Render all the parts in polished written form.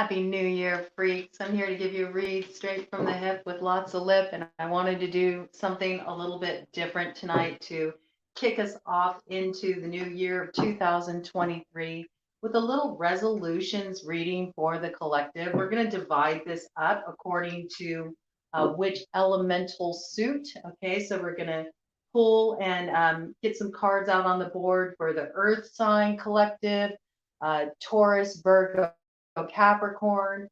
Happy New Year, freaks. I'm here to give you a read straight from the hip with lots of lip, and I wanted to do something a little bit different tonight to kick us off into the new year of 2023 with a little resolutions reading for the collective. We're going to divide this up according to which elemental suit. Okay, so we're going to pull and get some cards out on the board for the Earth sign collective, Taurus, Virgo, Capricorn.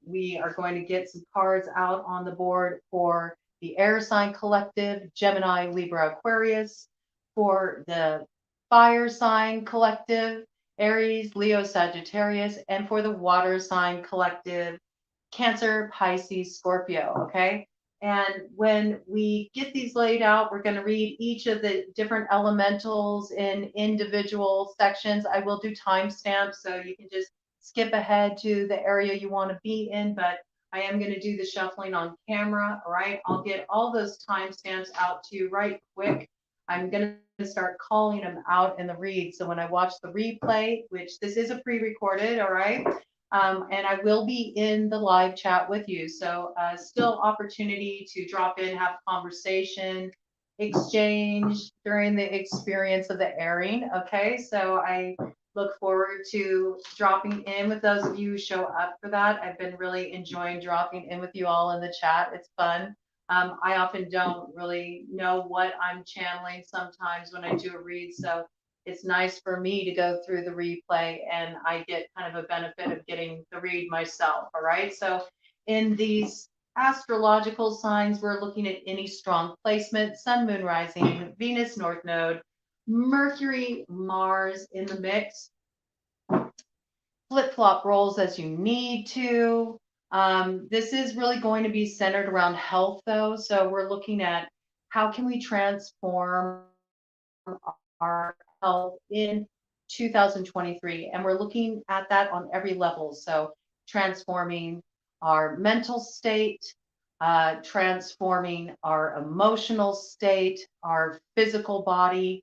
We are going to get some cards out on the board for the air sign collective, Gemini, Libra, Aquarius, for the fire sign collective, Aries, Leo, Sagittarius, and for the water sign collective, Cancer, Pisces, Scorpio. Okay. And when we get these laid out, we're going to read each of the different elementals in individual sections. I will do timestamps, so you can just skip ahead to the area you want to be in, but I am going to do the shuffling on camera. All right. I'll get all those timestamps out to you right quick. I'm going to start calling them out in the read. So when I watch the replay, which this is a pre-recorded, all right, and I will be in the live chat with you. So still opportunity to drop in, have conversation, exchange during the experience of the airing. Okay, so I look forward to dropping in with those of you who show up for that. I've been really enjoying dropping in with you all in the chat. It's fun. I often don't really know what I'm channeling sometimes when I do a read. So it's nice for me to go through the replay and I get kind of a benefit of getting the read myself. All right. So in these astrological signs, we're looking at any strong placement, sun, moon, rising, Venus, north node, Mercury, Mars in the mix. Flip-flop roles as you need to. This is really going to be centered around health, though. So we're looking at how can we transform our health in 2023. And we're looking at that on every level. So transforming our mental state, transforming our emotional state, our physical body,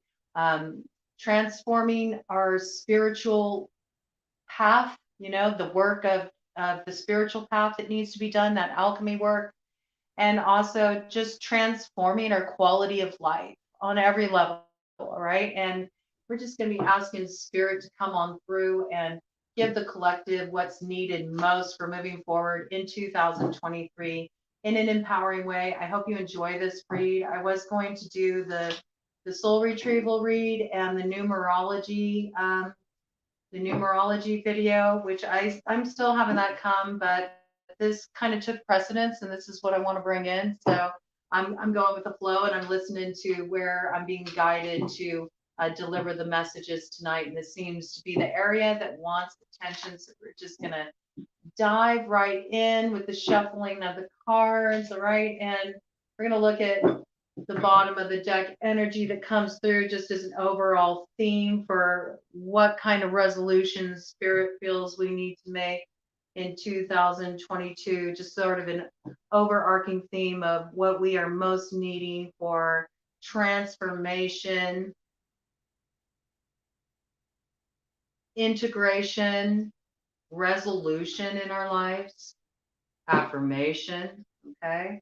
transforming our spiritual path, the work of the spiritual path that needs to be done, that alchemy work, and also just transforming our quality of life on every level. All right. And we're just going to be asking Spirit to come on through and give the collective what's needed most for moving forward in 2023 in an empowering way. I hope you enjoy this read. I was going to do the soul retrieval read and the numerology video, which I'm still having that come, but this kind of took precedence and this is what I want to bring in. So I'm going with the flow and I'm listening to where I'm being guided to deliver the messages tonight. And this seems to be the area that wants attention. So we're just going to dive right in with the shuffling of the cards. All right. And we're going to look at the bottom of the deck energy that comes through just as an overall theme for what kind of resolutions Spirit feels we need to make in 2022, just sort of an overarching theme of what we are most needing for transformation, integration, resolution in our lives, affirmation. Okay.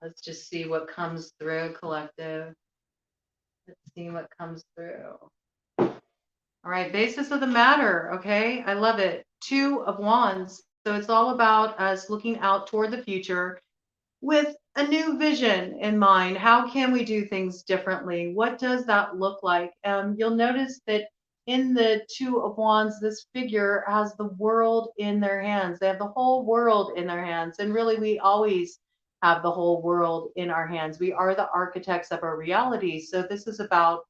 Let's just see what comes through, collective. Let's see what comes through. All right, basis of the matter. Okay, I love it. 2 of Wands. So it's all about us looking out toward the future with a new vision in mind. How can we do things differently? What does that look like? You'll notice that in the 2 of Wands, this figure has the world in their hands. They have the whole world in their hands. And really, we always have the whole world in our hands. We are the architects of our reality. So this is about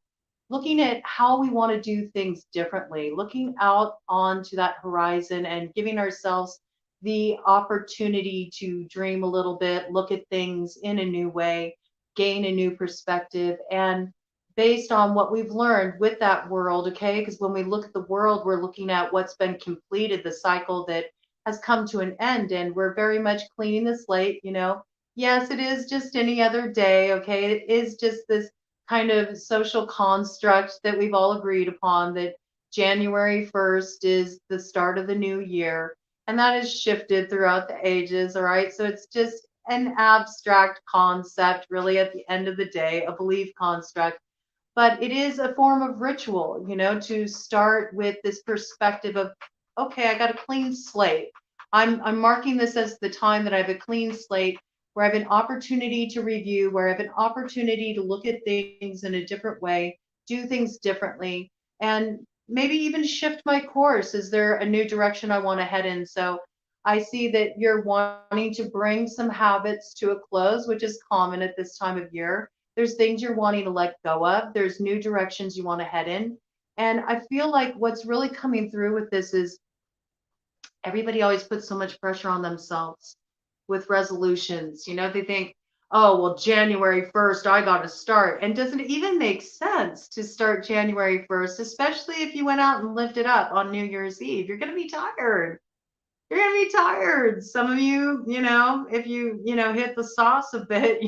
looking at how we want to do things differently, looking out onto that horizon and giving ourselves the opportunity to dream a little bit, look at things in a new way, gain a new perspective. And based on what we've learned with that world, okay, because when we look at the world, we're looking at what's been completed, the cycle that has come to an end, and we're very much cleaning the slate. Yes, it is just any other day, okay? It is just this kind of social construct that we've all agreed upon, that January 1st is the start of the new year. And that has shifted throughout the ages, all right? So it's just an abstract concept, really, at the end of the day, a belief construct. But it is a form of ritual, to start with this perspective of, okay, I got a clean slate. I'm marking this as the time that I have a clean slate where I have an opportunity to review, where I have an opportunity to look at things in a different way, do things differently, and maybe even shift my course. Is there a new direction I want to head in? So I see that you're wanting to bring some habits to a close, which is common at this time of year. There's things you're wanting to let go of. There's new directions you want to head in. And I feel like what's really coming through with this is everybody always puts so much pressure on themselves with resolutions. They think, oh, well, January 1st, I got to start. And doesn't it even make sense to start January 1st, especially if you went out and lifted up on New Year's Eve? You're going to be tired. You're going to be tired. Some of you, if you, hit the sauce a bit,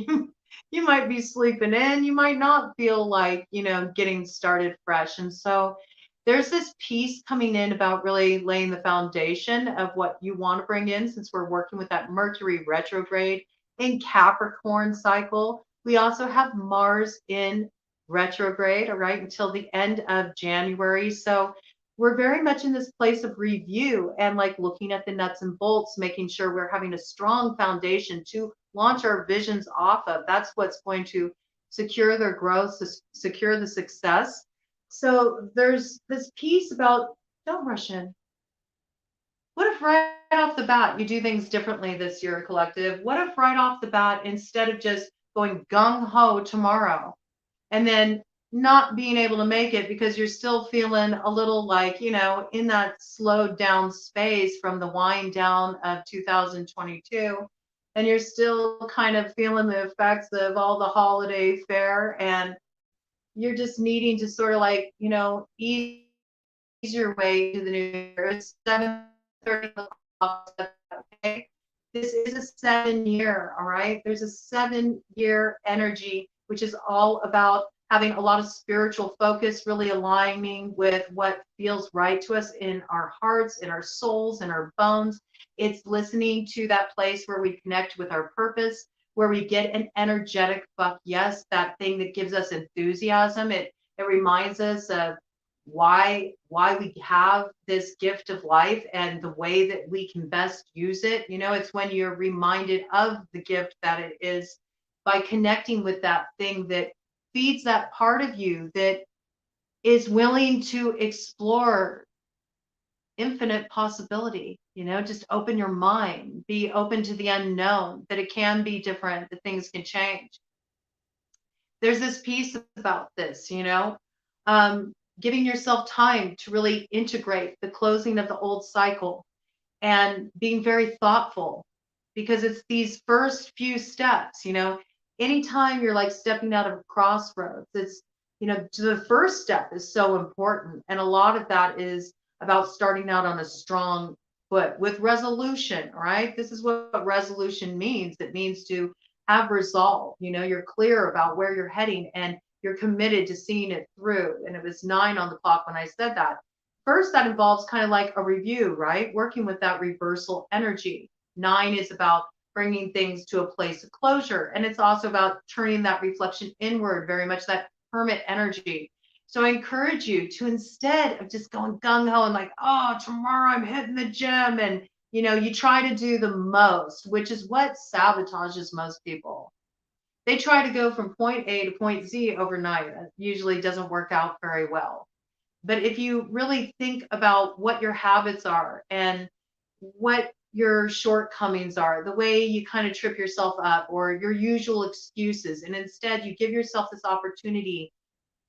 you might be sleeping in. You might not feel like, getting started fresh. And so there's this piece coming in about really laying the foundation of what you want to bring in, since we're working with that Mercury retrograde in Capricorn cycle. We also have Mars in retrograde, all right, until the end of January. So we're very much in this place of review and like looking at the nuts and bolts, making sure we're having a strong foundation to launch our visions off of. That's what's going to secure their growth, secure the success. So there's this piece about don't rush in. What if right off the bat you do things differently this year, collective? What if right off the bat, instead of just going gung ho tomorrow, and then not being able to make it because you're still feeling a little like, in that slowed down space from the wind down of 2022. And you're still kind of feeling the effects of all the holiday fare. And you're just needing to sort of like, ease your way to the new year. It's 7:30. Okay? This is a 7-year, all right? There's a 7-year energy, which is all about having a lot of spiritual focus, really aligning with what feels right to us in our hearts, in our souls, in our bones. It's listening to that place where we connect with our purpose, where we get an energetic fuck yes, that thing that gives us enthusiasm. It reminds us of why we have this gift of life and the way that we can best use it. It's when you're reminded of the gift that it is by connecting with that thing that feeds that part of you that is willing to explore infinite possibility. Just open your mind, be open to the unknown, that it can be different, that things can change. There's this piece about this, giving yourself time to really integrate the closing of the old cycle and being very thoughtful, because it's these first few steps. Anytime you're like stepping out of a crossroads, it's, the first step is so important. And a lot of that is about starting out on a strong foot with resolution, right? This is what resolution means. It means to have resolve. You're clear about where you're heading and you're committed to seeing it through. And it was 9 on the clock when I said that. First, that involves kind of like a review, right? Working with that reversal energy. 9 is about bringing things to a place of closure. And it's also about turning that reflection inward, very much that hermit energy. So I encourage you to, instead of just going gung ho and like, oh, tomorrow I'm hitting the gym, and you try to do the most, which is what sabotages most people. They try to go from point A to point Z overnight. It usually doesn't work out very well. But if you really think about what your habits are and what your shortcomings are, the way you kind of trip yourself up or your usual excuses, and instead you give yourself this opportunity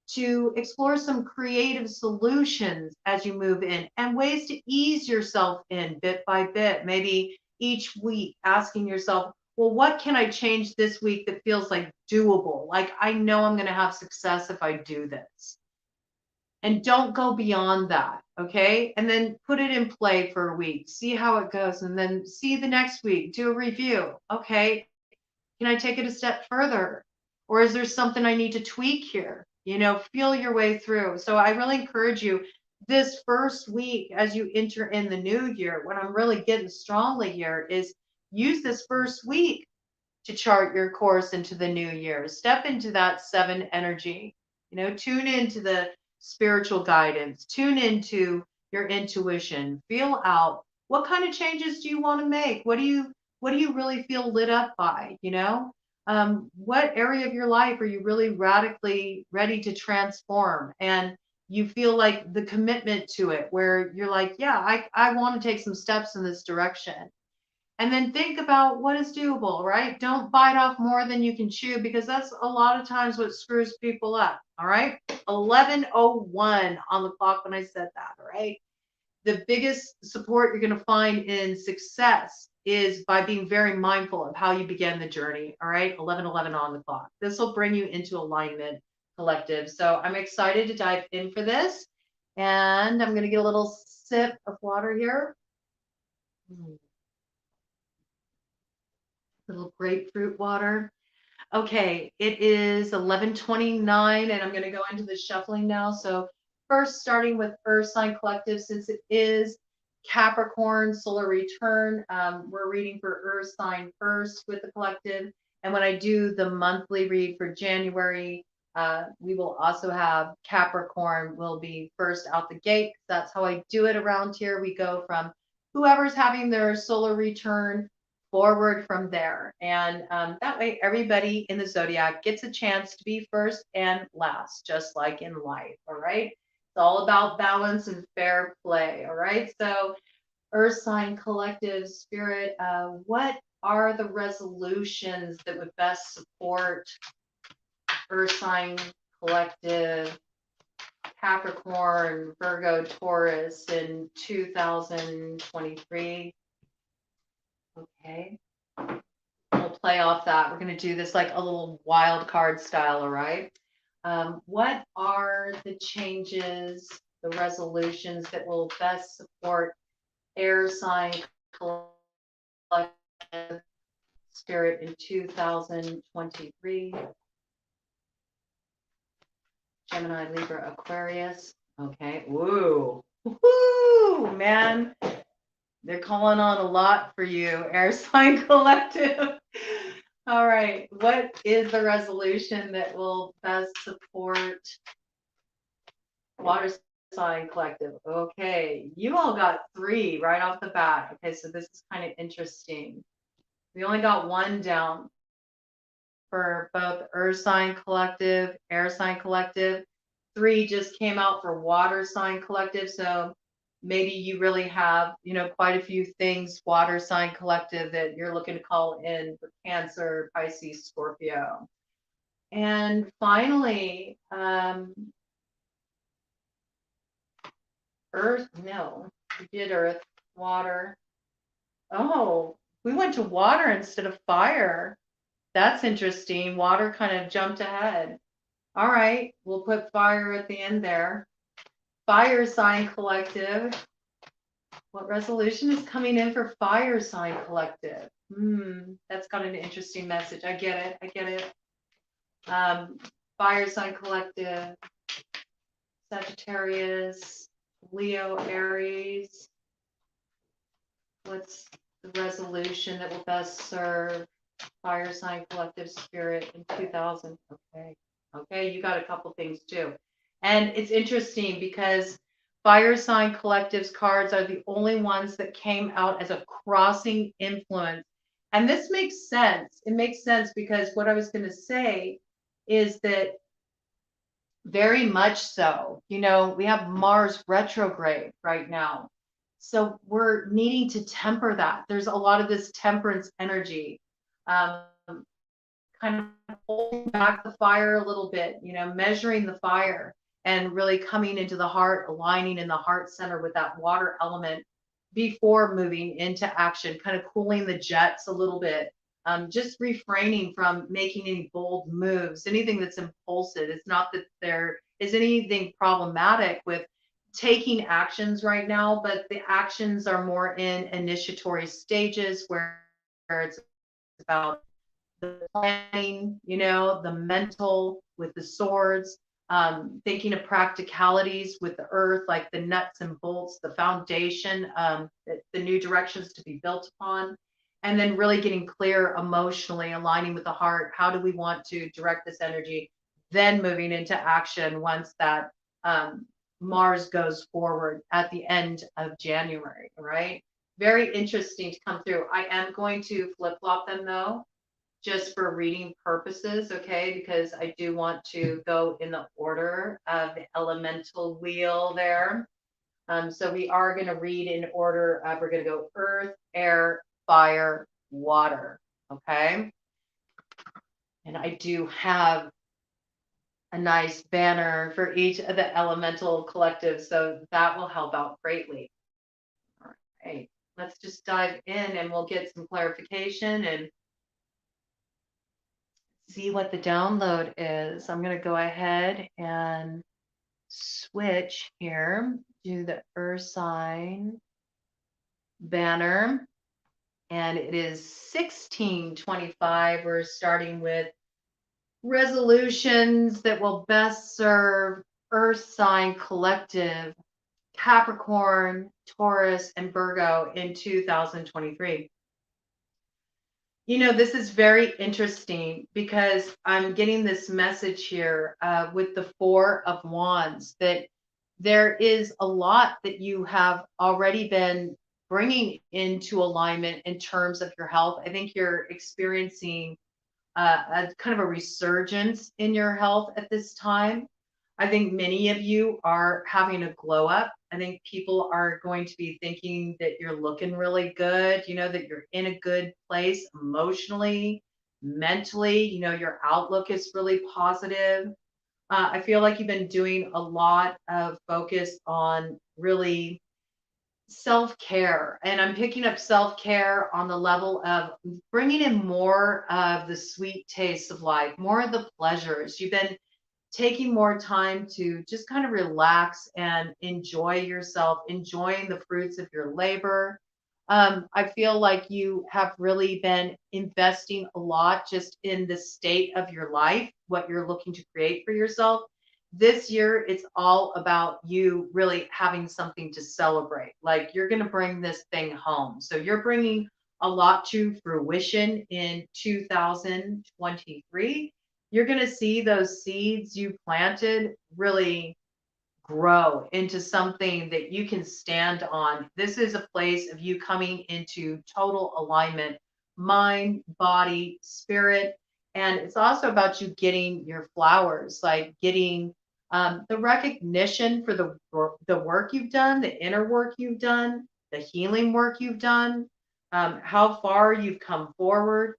to explore some creative solutions as you move in and ways to ease yourself in bit by bit, maybe each week asking yourself, well, what can I change this week that feels like doable? Like, I know I'm going to have success if I do this. And don't go beyond that, okay? And then put it in play for a week, see how it goes, and then see the next week, do a review. Okay, can I take it a step further? Or is there something I need to tweak here? Feel your way through. So I really encourage you, this first week as you enter in the new year, what I'm really getting strongly here is use this first week to chart your course into the new year. Step into that 7 energy. Tune into the spiritual guidance, tune into your intuition, feel out what kind of changes do you want to make? What do you really feel lit up by? What area of your life are you really radically ready to transform? And you feel like the commitment to it, where you're like, yeah, I want to take some steps in this direction. And then think about what is doable, right? Don't bite off more than you can chew, because that's a lot of times what screws people up. All right. 11:01 on the clock when I said that. All right. The biggest support you're going to find in success is by being very mindful of how you began the journey. All right. 11:11 on the clock. This will bring you into alignment, collective. So I'm excited to dive in for this. And I'm going to get a little sip of water here. Little grapefruit water. Okay, it is 11:29, and I'm going to go into the shuffling now. So first, starting with Earth Sign Collective, since it is Capricorn solar return, we're reading for Earth Sign first with the collective. And when I do the monthly read for January, we will also have Capricorn will be first out the gate. That's how I do it around here. We go from whoever's having their solar return forward from there. And that way, everybody in the zodiac gets a chance to be first and last, just like in life. All right. It's all about balance and fair play. All right. So, Earth Sign Collective Spirit, what are the resolutions that would best support Earth Sign Collective, Capricorn, Virgo, Taurus in 2023? Okay. We'll play off that. We're going to do this like a little wild card style, all right? What are the changes, the resolutions that will best support air sign collective spirit in 2023? Gemini, Libra, Aquarius. Okay. Woo. Woo, man. They're calling on a lot for you, Air Sign Collective. All right. What is the resolution that will best support Water Sign Collective? Okay. You all got 3 right off the bat. Okay. So this is kind of interesting. We only got 1 down for both Earth Sign Collective, Air Sign Collective. 3 just came out for Water Sign Collective. So maybe you really have, quite a few things, Water Sign Collective, that you're looking to call in for Cancer, Pisces, Scorpio. And finally, Earth, no, we did Earth, Water. Oh, we went to Water instead of Fire. That's interesting. Water kind of jumped ahead. All right, we'll put Fire at the end there. Fire Sign Collective. What resolution is coming in for Fire Sign Collective? That's got an interesting message. I get it. Fire Sign Collective, Sagittarius, Leo, Aries. What's the resolution that will best serve Fire Sign Collective Spirit in 2000? Okay, you got a couple things too. And it's interesting because Fire Sign Collective's cards are the only ones that came out as a crossing influence. And this makes sense. It makes sense because what I was going to say is that very much so, we have Mars retrograde right now. So we're needing to temper that. There's a lot of this temperance energy, kind of holding back the fire a little bit, measuring the fire and really coming into the heart, aligning in the heart center with that water element before moving into action, kind of cooling the jets a little bit. Just refraining from making any bold moves, anything that's impulsive. It's not that there is anything problematic with taking actions right now, but the actions are more in initiatory stages where it's about the planning, the mental with the swords, thinking of practicalities with the earth, like the nuts and bolts, the foundation, the new directions to be built upon, and then really getting clear emotionally, aligning with the heart. How do we want to direct this energy? Then moving into action once that Mars goes forward at the end of January, right? Very interesting to come through. I am going to flip flop them though, just for reading purposes, okay? Because I do want to go in the order of the elemental wheel there. So we are going to read in order. We're going to go earth, air, fire, water, okay? And I do have a nice banner for each of the elemental collectives, so that will help out greatly. All right, let's just dive in and we'll get some clarification and see what the download is. I'm going to go ahead and switch here to the earth sign banner, and it is 1625. We're starting with resolutions that will best serve earth sign collective Capricorn, Taurus, and Virgo in 2023. You know, this is very interesting because I'm getting this message here with the Four of Wands that there is a lot that you have already been bringing into alignment in terms of your health. I think you're experiencing a kind of a resurgence in your health at this time. I think many of you are having a glow up. I think people are going to be thinking that you're looking really good, you know, that you're in a good place emotionally, mentally, you know, your outlook is really positive. I feel like you've been doing a lot of focus on really self-care, and I'm picking up self-care on the level of bringing in more of the sweet tastes of life, more of the pleasures. You've been taking more time to just kind of relax and enjoy yourself, enjoying the fruits of your labor. I feel like you have really been investing a lot just in the state of your life, what you're looking to create for yourself. This year, it's all about you really having something to celebrate. Like you're going to bring this thing home. So you're bringing a lot to fruition in 2023. You're going to see those seeds you planted really grow into something that you can stand on. This is a place of you coming into total alignment, mind, body, spirit. And it's also about you getting your flowers, like getting the recognition for the work you've done, the inner work you've done, the healing work you've done, how far you've come forward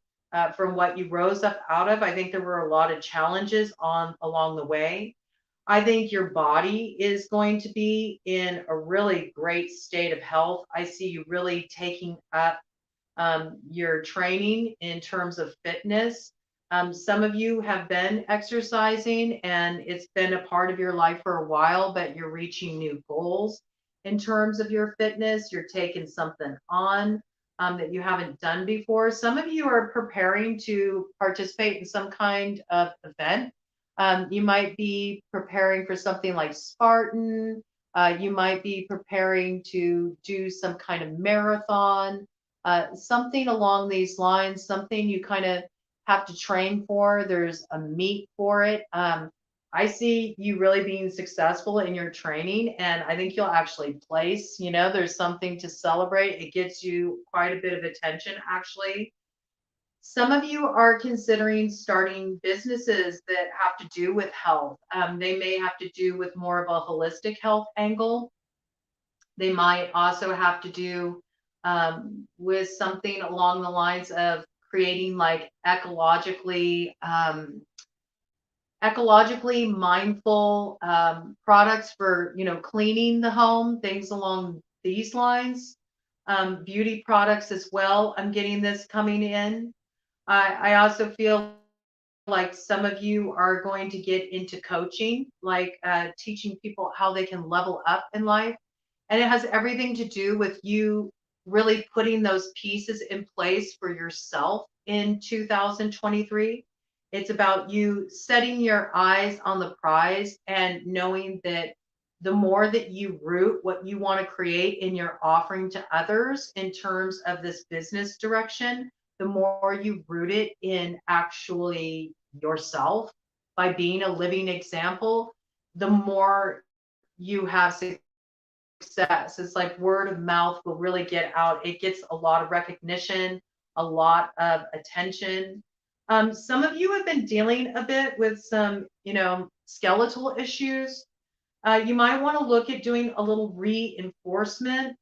from what you rose up out of. I think there were a lot of challenges along the way. I think your body is going to be in a really great state of health. I see you really taking up your training in terms of fitness. Some of you have been exercising and it's been a part of your life for a while, but you're reaching new goals in terms of your fitness. You're taking something on that you haven't done before. Some of you are preparing to participate in some kind of event. You might be preparing for something like Spartan. You might be preparing to do some kind of marathon, something along these lines, something you kind of have to train for. There's a meet for it. I see you really being successful in your training, and I think you'll actually place. You know, there's something to celebrate. It gets you quite a bit of attention, actually. Some of you are considering starting businesses that have to do with health. They may have to do with more of a holistic health angle. They might also have to do with something along the lines of creating like ecologically mindful products for, you know, cleaning the home, things along these lines. Beauty products as well. I'm getting this coming in. I also feel like some of you are going to get into coaching, like teaching people how they can level up in life. And it has everything to do with you really putting those pieces in place for yourself in 2023. It's about you setting your eyes on the prize and knowing that the more that you root what you want to create in your offering to others in terms of this business direction, the more you root it in actually yourself by being a living example, the more you have success. It's like word of mouth will really get out. It gets a lot of recognition, a lot of attention. Some of you have been dealing a bit with some, skeletal issues. You might want to look at doing a little reinforcement.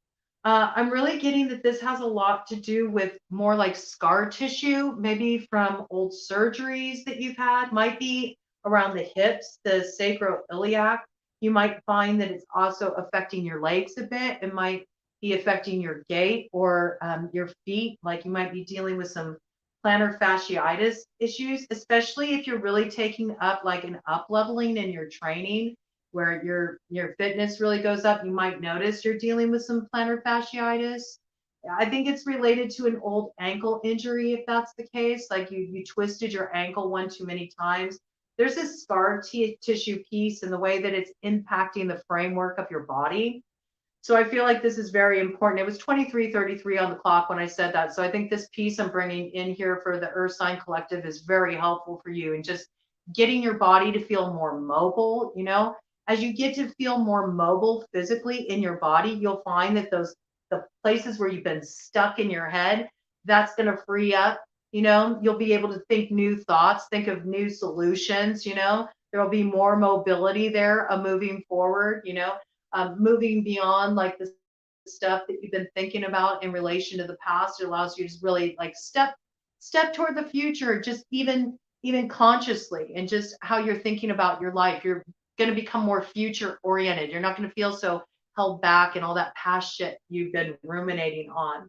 I'm really getting that this has a lot to do with more like scar tissue, maybe from old surgeries that you've had, might be around the hips, the sacroiliac. You might find that it's also affecting your legs a bit. It might be affecting your gait or your feet. Like you might be dealing with some plantar fasciitis issues, especially if you're really taking up like an up leveling in your training where your fitness really goes up. You might notice you're dealing with some plantar fasciitis. I think it's related to an old ankle injury, if that's the case. Like you twisted your ankle one too many times. There's this scar tissue piece and the way that it's impacting the framework of your body. So I feel like this is very important. It was 23:33 on the clock when I said that. So I think this piece I'm bringing in here for the Earth Sign Collective is very helpful for you and just getting your body to feel more mobile. As you get to feel more mobile physically in your body, you'll find that the places where you've been stuck in your head, that's going to free up. You'll be able to think new thoughts, think of new solutions. There'll be more mobility there, moving forward. Moving beyond like the stuff that you've been thinking about in relation to the past. It allows you to really like step toward the future, just even consciously, and just how you're thinking about your life. You're going to become more future oriented. You're not going to feel so held back and all that past shit you've been ruminating on.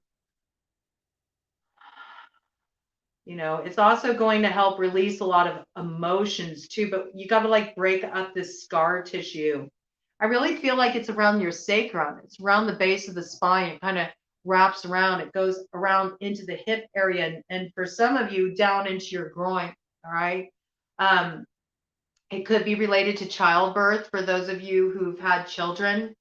It's also going to help release a lot of emotions too, but you got to like break up this scar tissue. I really feel like it's around your sacrum. It's around the base of the spine. It kind of wraps around. It goes around into the hip area, and for some of you, down into your groin. All right. It could be related to childbirth for those of you who've had children.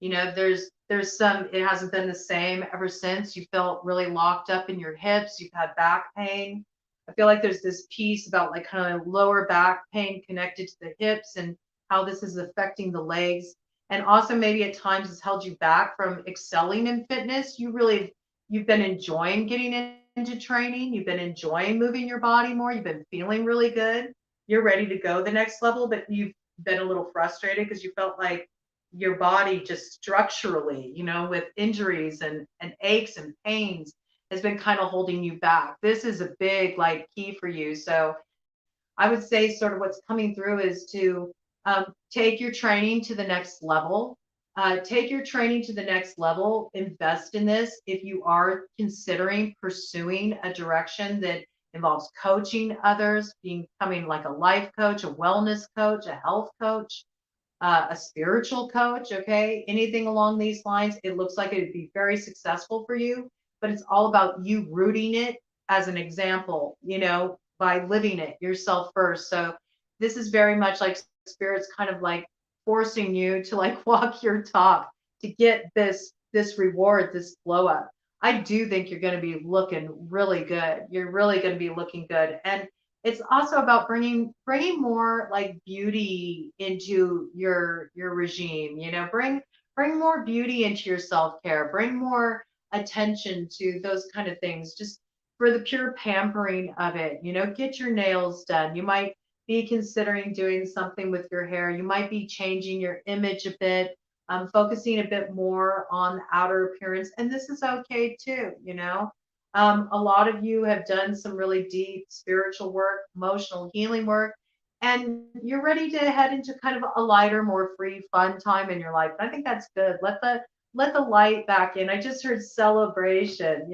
There's some, it hasn't been the same ever since. You felt really locked up in your hips. You've had back pain. I feel like there's this piece about like kind of lower back pain connected to the hips and how this is affecting the legs. And also maybe at times it's held you back from excelling in fitness. You've been enjoying getting into training. You've been enjoying moving your body more. You've been feeling really good. You're ready to go the next level, but you've been a little frustrated because you felt like your body just structurally, with injuries and aches and pains has been kind of holding you back. This is a big like key for you. So I would say sort of what's coming through is to take your training to the next level. Take your training to the next level. Invest in this if you are considering pursuing a direction that involves coaching others, becoming like a life coach, a wellness coach, a health coach, a spiritual coach, okay? Anything along these lines, it looks like it would be very successful for you, but it's all about you rooting it as an example, by living it yourself first. So this is very much like Spirit's kind of like forcing you to like walk your talk to get this reward, this blow up. I do think you're going to be looking really good. You're really going to be looking good. And it's also about bringing more like beauty into your regime. Bring more beauty into your self-care. Bring more attention to those kind of things. Just for the pure pampering of it. Get your nails done. You might be considering doing something with your hair. You might be changing your image a bit, focusing a bit more on outer appearance. And this is okay too. A lot of you have done some really deep spiritual work, emotional healing work, and you're ready to head into kind of a lighter, more free, fun time in your life. And I think that's good. Let the light back in. I just heard celebration,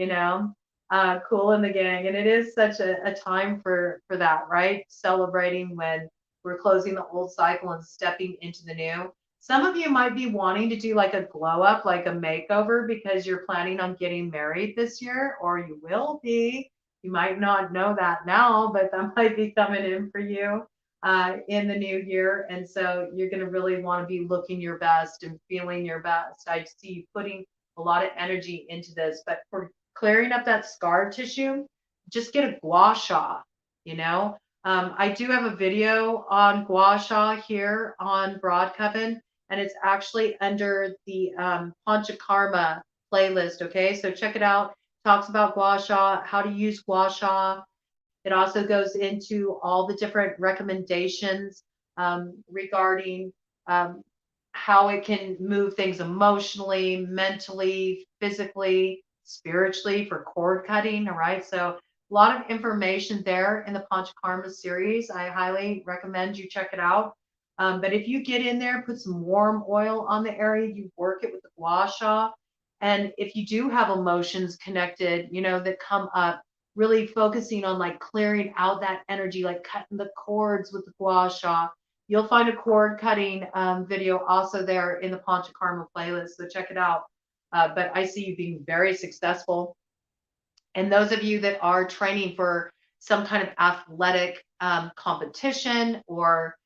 Cool in the Gang. And it is such a time for that, right? Celebrating when we're closing the old cycle and stepping into the new. Some of you might be wanting to do like a glow up, like a makeover, because you're planning on getting married this year, or you will be. You might not know that now, but that might be coming in for you in the new year. And so you're going to really want to be looking your best and feeling your best. I see you putting a lot of energy into this, but for clearing up that scar tissue, just get a gua sha, you know. I do have a video on gua sha here on BroadCoven, and it's actually under the Panchakarma playlist. Okay, so check it out. Talks about gua sha, how to use gua sha. It also goes into all the different recommendations regarding how it can move things emotionally, mentally, physically, spiritually for cord cutting. All right. So a lot of information there in the Panchakarma series. I highly recommend you check it out. But if you get in there, put some warm oil on the area, you work it with the gua sha. And if you do have emotions connected, you know, that come up, really focusing on like clearing out that energy, like cutting the cords with the gua sha. You'll find a cord cutting video also there in the Panchakarma playlist, so check it out. But I see you being very successful. And those of you that are training for some kind of athletic competition, or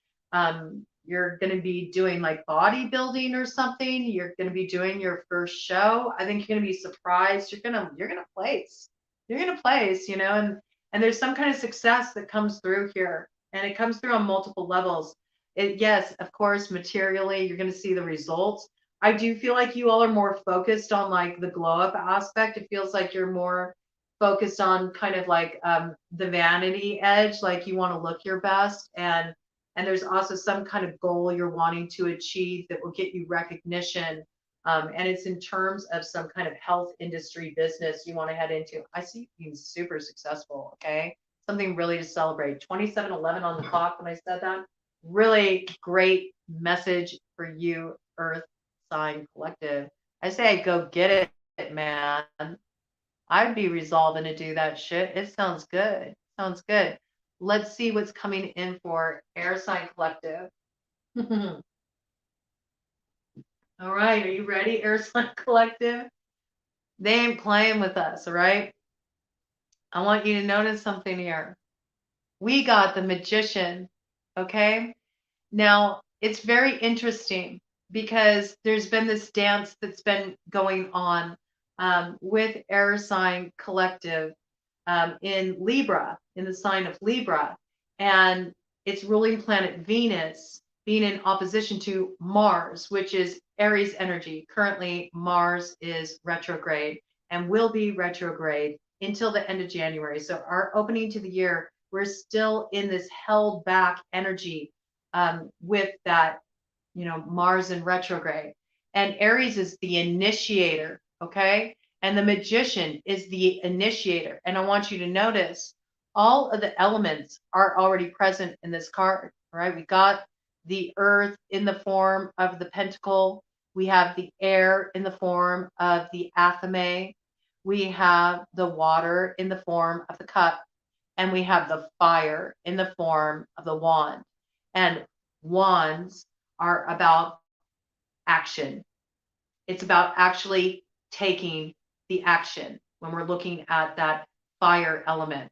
you're going to be doing like bodybuilding or something, you're going to be doing your first show, I think you're going to be surprised. You're going to place. You're going to place, you know, and there's some kind of success that comes through here, and it comes through on multiple levels. Yes, of course, materially, you're going to see the results. I do feel like you all are more focused on like the glow up aspect. It feels like you're more focused on kind of like the vanity edge, like you want to look your best, and there's also some kind of goal you're wanting to achieve that will get you recognition, and it's in terms of some kind of health industry business you want to head into. I see you being super successful. Okay, something really to celebrate. 2711 on the clock when I said that. Really great message for you, Earth Sign Collective. I say go get it, man. I'd be resolving to do that shit. It sounds good. Sounds good. Let's see what's coming in for Air Sign Collective. All right, are you ready, Air Sign Collective? They ain't playing with us, all right? I want you to notice something here. We got the Magician, okay? Now, it's very interesting because there's been this dance that's been going on with Air Sign Collective in Libra, in the sign of Libra, and its ruling planet Venus being in opposition to Mars, which is Aries energy. Currently, Mars is retrograde and will be retrograde until the end of January. So our opening to the year, we're still in this held back energy with that, you know, Mars in retrograde. And Aries is the initiator, okay? And the Magician is the initiator. And I want you to notice all of the elements are already present in this card, right? We got the earth in the form of the pentacle. We have the air in the form of the athame. We have the water in the form of the cup. And we have the fire in the form of the wand. And wands are about action. It's about actually taking the action when we're looking at that fire element.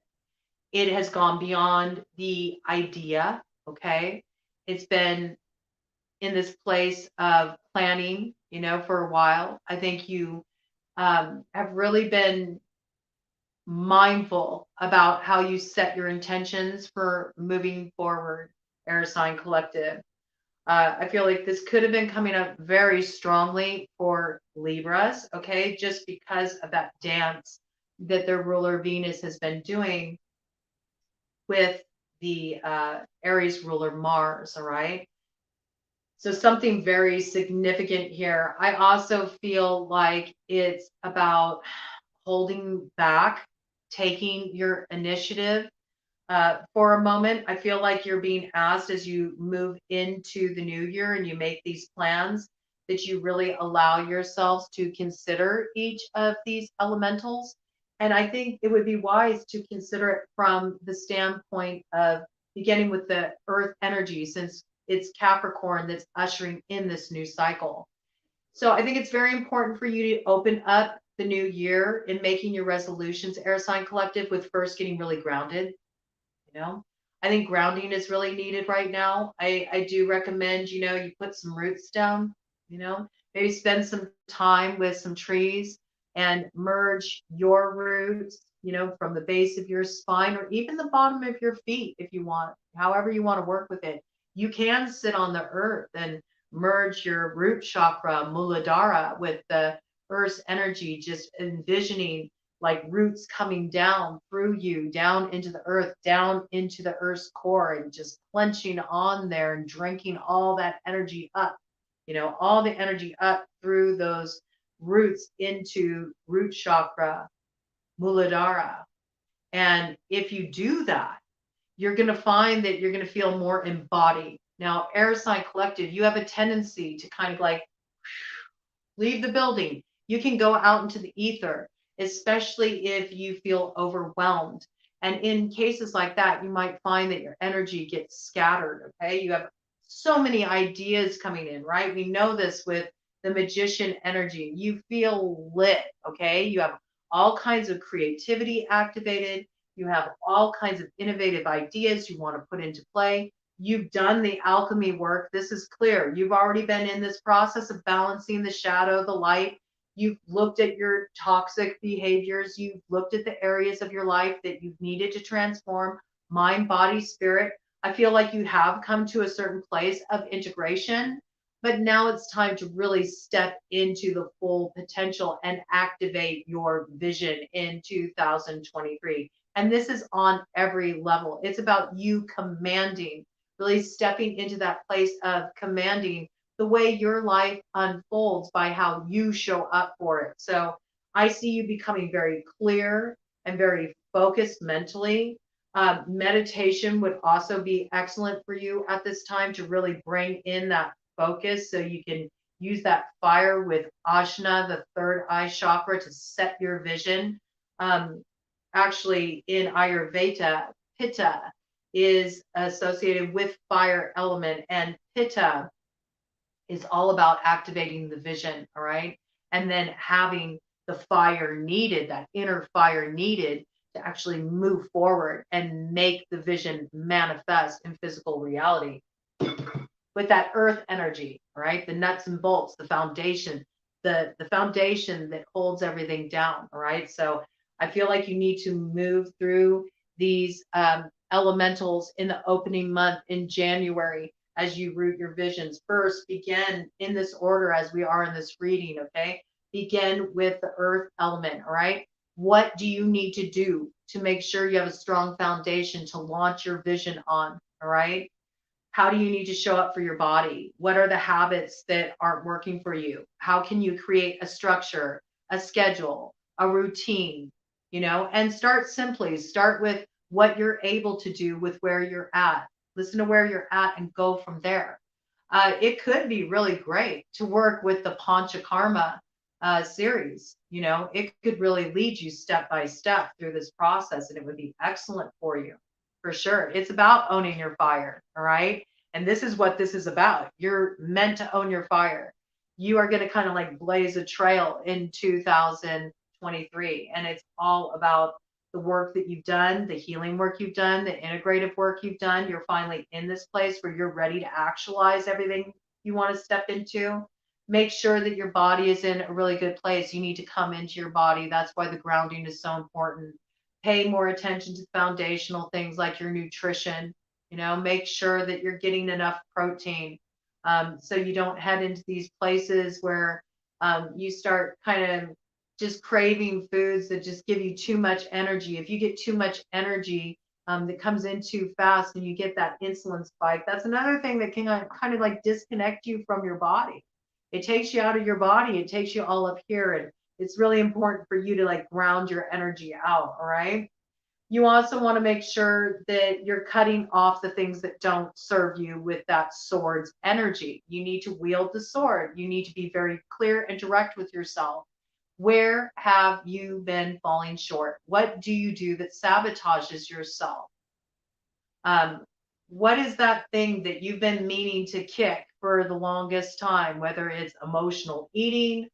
It has gone beyond the idea, okay? It's been in this place of planning, you know, for a while. I think you have really been mindful about how you set your intentions for moving forward, Air Sign Collective. I feel like this could have been coming up very strongly for Libras, okay, just because of that dance that their ruler Venus has been doing with the Aries ruler Mars, all right? So something very significant here. I also feel like it's about holding back, taking your initiative. For a moment, I feel like you're being asked as you move into the new year and you make these plans that you really allow yourselves to consider each of these elementals. And I think it would be wise to consider it from the standpoint of beginning with the earth energy, since it's Capricorn that's ushering in this new cycle. So I think it's very important for you to open up the new year in making your resolutions, Air Sign Collective, with first getting really grounded. You know, I think grounding is really needed right now. I do recommend, you put some roots down, maybe spend some time with some trees and merge your roots, from the base of your spine or even the bottom of your feet if you want, however you want to work with it. You can sit on the earth and merge your root chakra, Muladhara, with the earth's energy, just envisioning like roots coming down through you, down into the earth, down into the earth's core, and just clenching on there and drinking all that energy up, all the energy up through those roots into root chakra, Muladhara. And if you do that, you're going to find that you're going to feel more embodied. Now, Air Sign Collective, you have a tendency to kind of like leave the building. You can go out into the ether, especially if you feel overwhelmed. And in cases like that, you might find that your energy gets scattered. Okay. You have so many ideas coming in, right? We know this with the magician energy. You feel lit. Okay. You have all kinds of creativity activated. You have all kinds of innovative ideas you want to put into play. You've done the alchemy work. This is clear. You've already been in this process of balancing the shadow, the light. You've looked at your toxic behaviors. You've looked at the areas of your life that you've needed to transform, mind, body, spirit. I feel like you have come to a certain place of integration, but now it's time to really step into the full potential and activate your vision in 2023. And this is on every level. It's about you commanding, really stepping into that place of commanding the way your life unfolds by how you show up for it. So I see you becoming very clear and very focused mentally. Meditation would also be excellent for you at this time to really bring in that focus so you can use that fire with Ajna, the third eye chakra, to set your vision. Actually, in Ayurveda, Pitta is associated with fire element, and Pitta is all about activating the vision, all right? And then having the fire needed, that inner fire needed to actually move forward and make the vision manifest in physical reality with that earth energy, all right? The nuts and bolts, the foundation, the foundation that holds everything down, all right? So I feel like you need to move through these elementals in the opening month in January as you root your visions. First, begin in this order as we are in this reading, okay? Begin with the earth element, all right? What do you need to do to make sure you have a strong foundation to launch your vision on, all right? How do you need to show up for your body? What are the habits that aren't working for you? How can you create a structure, a schedule, a routine, and start simply. Start with what you're able to do with where you're at. Listen to where you're at and go from there. It could be really great to work with the Panchakarma series. It could really lead you step by step through this process, and it would be excellent for you. For sure. It's about owning your fire. All right. And this is what this is about. You're meant to own your fire. You are going to kind of like blaze a trail in 2023. And it's all about the work that you've done, the healing work you've done, the integrative work you've done. You're finally in this place where you're ready to actualize everything you want to step into. Make sure that your body is in a really good place. You need to come into your body. That's why the grounding is so important. Pay more attention to foundational things like your nutrition. Make sure that you're getting enough protein, so you don't head into these places where you start kind of just craving foods that just give you too much energy. If you get too much energy that comes in too fast and you get that insulin spike, that's another thing that can kind of like disconnect you from your body. It takes you out of your body. It takes you all up here. And it's really important for you to like ground your energy out. All right. You also want to make sure that you're cutting off the things that don't serve you with that sword's energy. You need to wield the sword. You need to be very clear and direct with yourself. Where have you been falling short? What do you do that sabotages yourself? What is that thing that you've been meaning to kick for the longest time, whether it's emotional eating,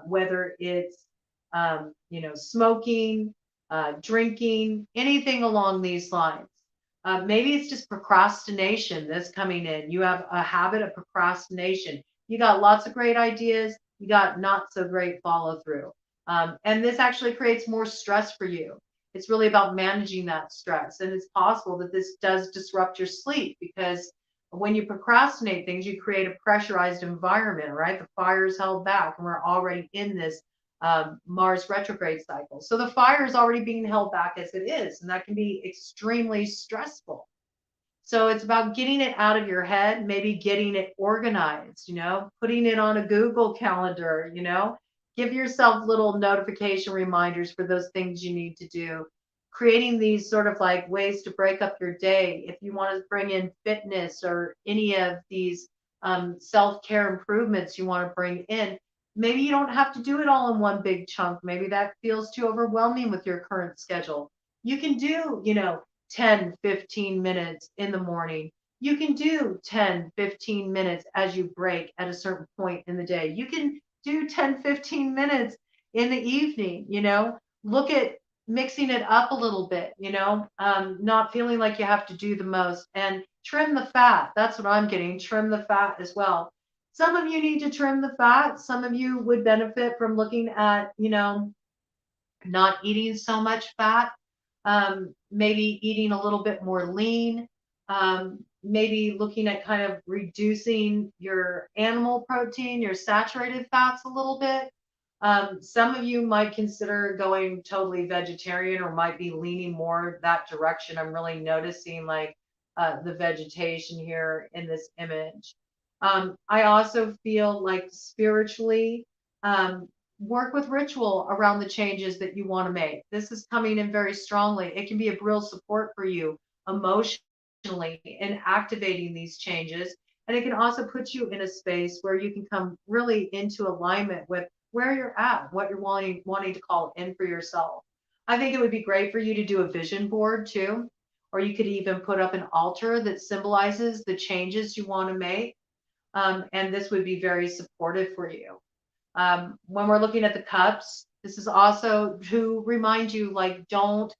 whether it's smoking, drinking, anything along these lines. Maybe it's just procrastination that's coming in. You have a habit of procrastination. You got lots of great ideas. You got not so great follow through. And this actually creates more stress for you. It's really about managing that stress. And it's possible that this does disrupt your sleep because when you procrastinate things, you create a pressurized environment, right? The fire is held back, and we're already in this Mars retrograde cycle. So the fire is already being held back as it is, and that can be extremely stressful. So it's about getting it out of your head, maybe getting it organized, putting it on a Google calendar, give yourself little notification reminders for those things you need to do. Creating these sort of like ways to break up your day. If you want to bring in fitness or any of these self-care improvements you want to bring in, maybe you don't have to do it all in one big chunk. Maybe that feels too overwhelming with your current schedule. You can do, 10, 15 minutes in the morning. You can do 10, 15 minutes as you break at a certain point in the day. You can do 10, 15 minutes in the evening, look at mixing it up a little bit, not feeling like you have to do the most, and trim the fat. That's what I'm getting. Trim the fat as well. Some of you need to trim the fat. Some of you would benefit from looking at, not eating so much fat, maybe eating a little bit more lean, maybe looking at kind of reducing your animal protein, your saturated fats a little bit. Some of you might consider going totally vegetarian or might be leaning more that direction. I'm really noticing like the vegetation here in this image. I also feel like spiritually, work with ritual around the changes that you want to make. This is coming in very strongly. It can be a real support for you emotionally in activating these changes. And it can also put you in a space where you can come really into alignment with where you're at, what you're wanting to call in for yourself. I think it would be great for you to do a vision board too, or you could even put up an altar that symbolizes the changes you want to make. And this would be very supportive for you. When we're looking at the cups, this is also to remind you, like, don't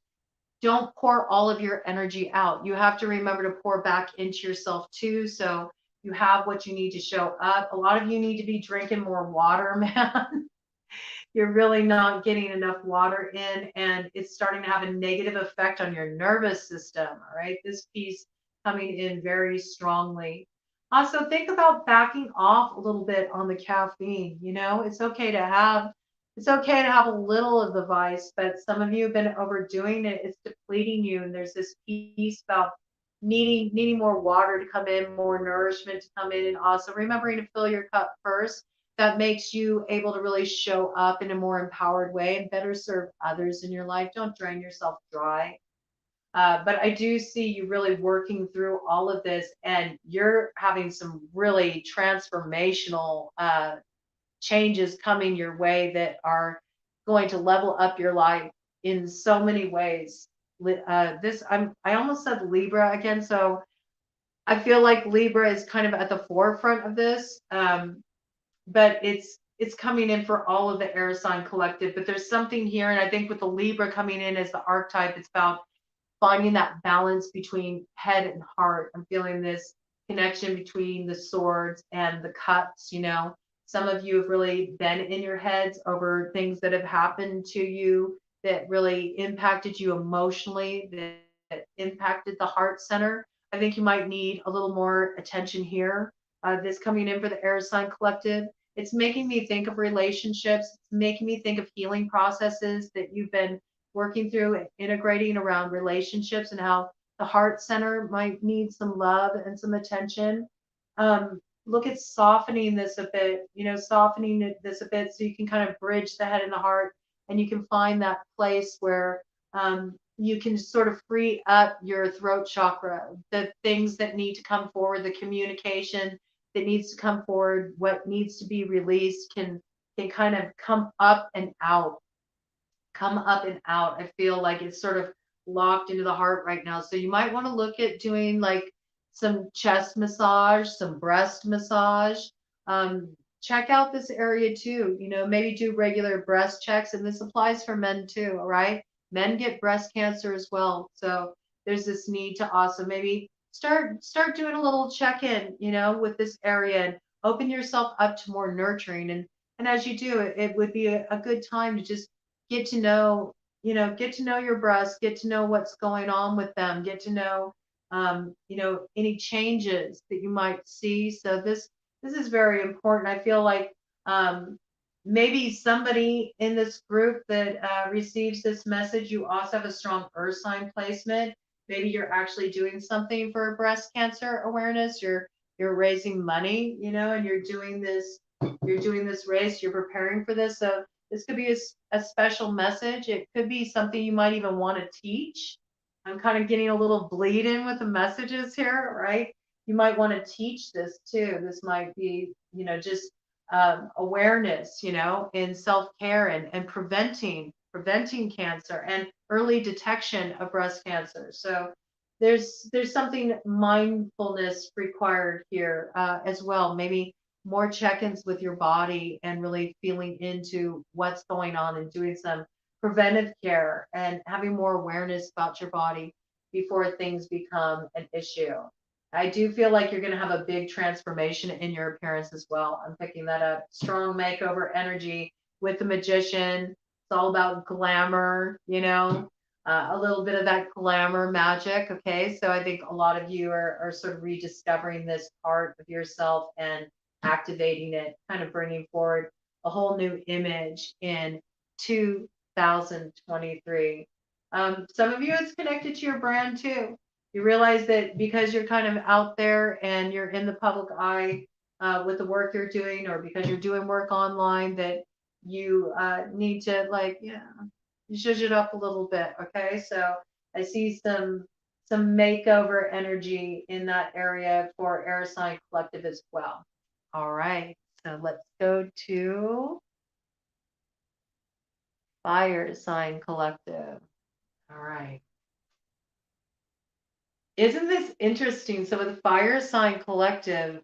pour all of your energy out. You have to remember to pour back into yourself too. So you have what you need to show up. A lot of you need to be drinking more water, man. You're really not getting enough water in, and it's starting to have a negative effect on your nervous system. All right. This piece coming in very strongly. Also, think about backing off a little bit on the caffeine. It's okay to have a little of the vice, but some of you have been overdoing it. It's depleting you, and there's this piece about needing more water to come in, more nourishment to come in, and also remembering to fill your cup first. That makes you able to really show up in a more empowered way and better serve others in your life. Don't drain yourself dry. But I do see you really working through all of this, and you're having some really transformational changes coming your way that are going to level up your life in so many ways. I almost said Libra again, so I feel like Libra is kind of at the forefront of this, but it's coming in for all of the air sign collective. But there's something here, and I think with the Libra coming in as the archetype, it's about finding that balance between head and heart. I'm feeling this connection between the swords and the cups. Some of you have really been in your heads over things that have happened to you that really impacted you emotionally, that impacted the heart center. I think you might need a little more attention here. This coming in for the air sign collective. It's making me think of relationships. It's making me think of healing processes that you've been working through, integrating around relationships, and how the heart center might need some love and some attention. Look at softening this a bit, softening this a bit so you can kind of bridge the head and the heart, and you can find that place where you can sort of free up your throat chakra, the things that need to come forward, the communication that needs to come forward, what needs to be released can kind of come up and out. I feel like it's sort of locked into the heart right now. So you might want to look at doing like some chest massage, some breast massage, check out this area too. You know, maybe do regular breast checks, and this applies for men too. All right, men get breast cancer as well, so there's this need to also maybe start doing a little check-in, you know, with this area and open yourself up to more nurturing. And as you do, it would be a good time to just get to know, you know, get to know your breasts, get to know what's going on with them, get to know, you know, any changes that you might see. So this is very important. I feel like um, maybe somebody in this group that receives this message, you also have a strong earth sign placement. Maybe you're actually doing something for breast cancer awareness. You're raising money, you know, and you're doing this race, you're preparing for this. So this could be a special message. It could be something you might even want to teach. I'm kind of getting a little bleed in with the messages here, right? You might want to teach this too. This might be, you know, just awareness, you know, in self-care and preventing cancer and early detection of breast cancer. So there's something mindfulness required here as well. Maybe more check-ins with your body and really feeling into what's going on and doing some preventive care and having more awareness about your body before things become an issue. I do feel like you're going to have a big transformation in your appearance as well. I'm picking that up. Strong makeover energy with the magician. It's all about glamour, you know, a little bit of that glamour magic. Okay. So I think a lot of you are sort of rediscovering this part of yourself and activating it, kind of bringing forward a whole new image in 2023. Some of you, it's connected to your brand too. You realize that because you're kind of out there and you're in the public eye with the work you're doing, or because you're doing work online, that you need to like, yeah, zhuzh it up a little bit. Okay, so I see some makeover energy in that area for Air Sign Collective as well. All right, so let's go to Fire Sign Collective. All right. Isn't this interesting? So with Fire Sign Collective,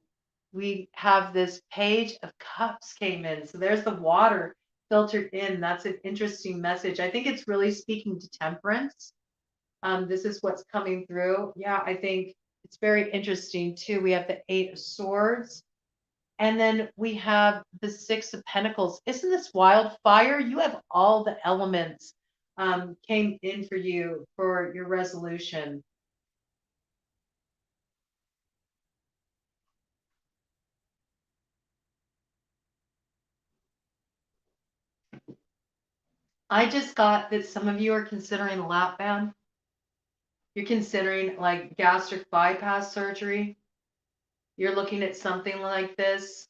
we have this Page of Cups came in. So there's the water filtered in. That's an interesting message. I think it's really speaking to temperance. This is what's coming through. Yeah, I think it's very interesting too. We have the Eight of Swords. And then we have the Six of Pentacles. Isn't this wild? Fire, you have all the elements came in for you for your resolution. I just got that some of you are considering a lap band. You're considering like gastric bypass surgery. You're looking at something like this.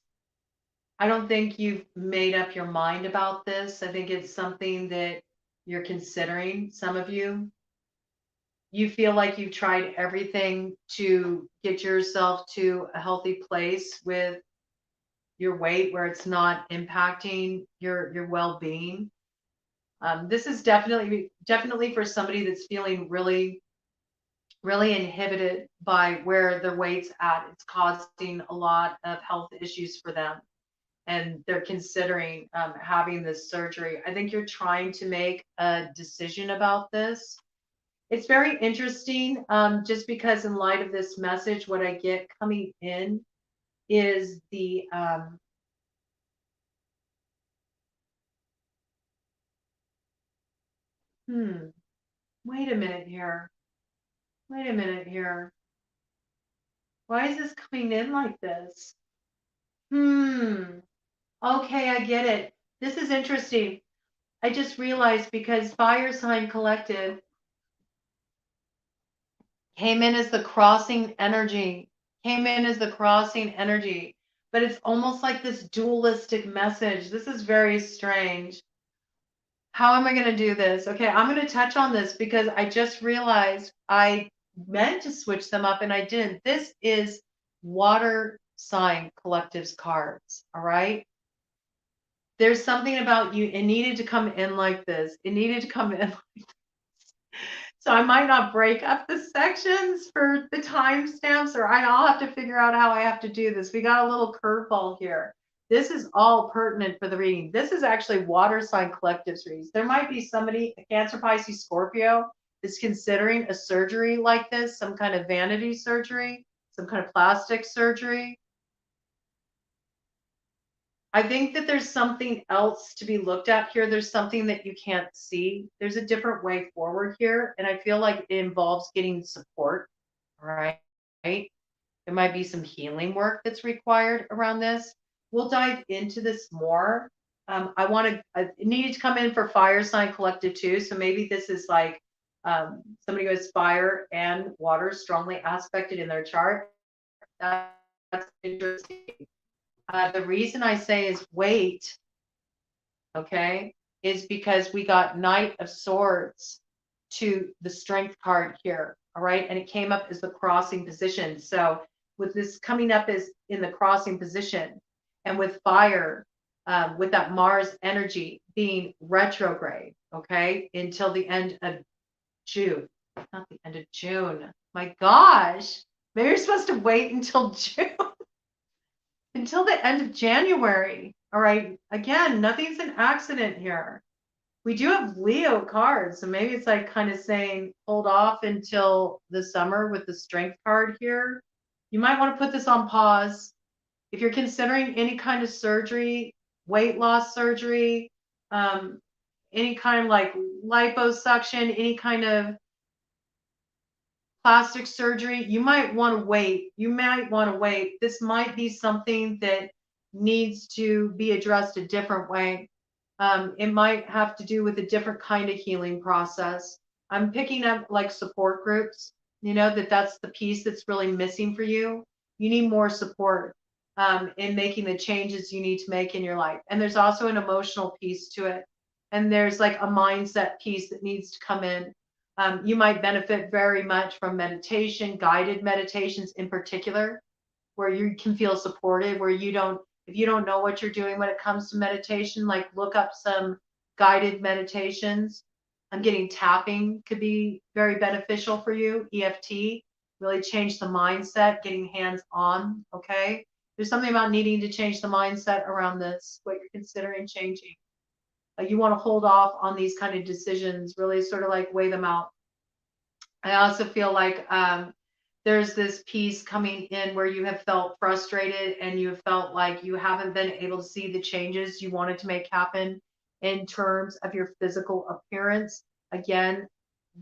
I don't think you've made up your mind about this. I think it's something that you're considering, some of you. You feel like you've tried everything to get yourself to a healthy place with your weight where it's not impacting your well-being. This is definitely for somebody that's feeling really inhibited by where their weight's at. It's causing a lot of health issues for them, and they're considering having this surgery. I think you're trying to make a decision about this. It's very interesting, just because in light of this message, what I get coming in is the wait a minute here. Wait a minute here. Why is this coming in like this? Okay, I get it. This is interesting. I just realized because Fire Sign Collective came in as the crossing energy, but it's almost like this dualistic message. This is very strange. How am I going to do this? Okay, I'm going to touch on this because I just realized I meant to switch them up and I didn't. This is Water Sign Collective's cards, all right? There's something about you, it needed to come in like this. It needed to come in like this. So I might not break up the sections for the timestamps, or I'll have to figure out how I have to do this. We got a little curveball here. this is all pertinent for the reading. This is actually water sign collectives reads. There might be somebody, a Cancer, Pisces, Scorpio, is considering a surgery like this, some kind of vanity surgery, some kind of plastic surgery. I think that there's something else to be looked at here. There's something that you can't see. There's a different way forward here. And I feel like it involves getting support, right? There might be some healing work that's required around this. We'll dive into this more. I needed to come in for fire sign collective too. So maybe this is like somebody who has fire and water strongly aspected in their chart. That's interesting. The reason I say is wait, okay, is because we got Knight of Swords to the Strength card here, all right? And it came up as the crossing position. So with this coming up as in the crossing position, and with fire, with that Mars energy being retrograde, okay, until the end of June. Not the end of June. My gosh, maybe you're supposed to wait until June. Until the end of January. All right. Again, nothing's an accident here. We do have Leo cards, so maybe it's like kind of saying hold off until the summer with the Strength card here. You might want to put this on pause. If you're considering any kind of surgery, weight loss surgery, any kind of like liposuction, any kind of plastic surgery, you might want to wait. You might want to wait. This might be something that needs to be addressed a different way. It might have to do with a different kind of healing process. I'm picking up like support groups, you know, that's the piece that's really missing for you. You need more support in making the changes you need to make in your life. And there's also an emotional piece to it. And there's like a mindset piece that needs to come in. You might benefit very much from meditation, guided meditations in particular, where you can feel supported, where you don't, if you don't know what you're doing when it comes to meditation, like look up some guided meditations. I'm getting tapping could be very beneficial for you. EFT, really change the mindset, getting hands on, okay? There's something about needing to change the mindset around this, what you're considering changing. You want to hold off on these kind of decisions, really sort of like weigh them out. I also feel like there's this piece coming in where you have felt frustrated and you have felt like you haven't been able to see the changes you wanted to make happen in terms of your physical appearance. Again,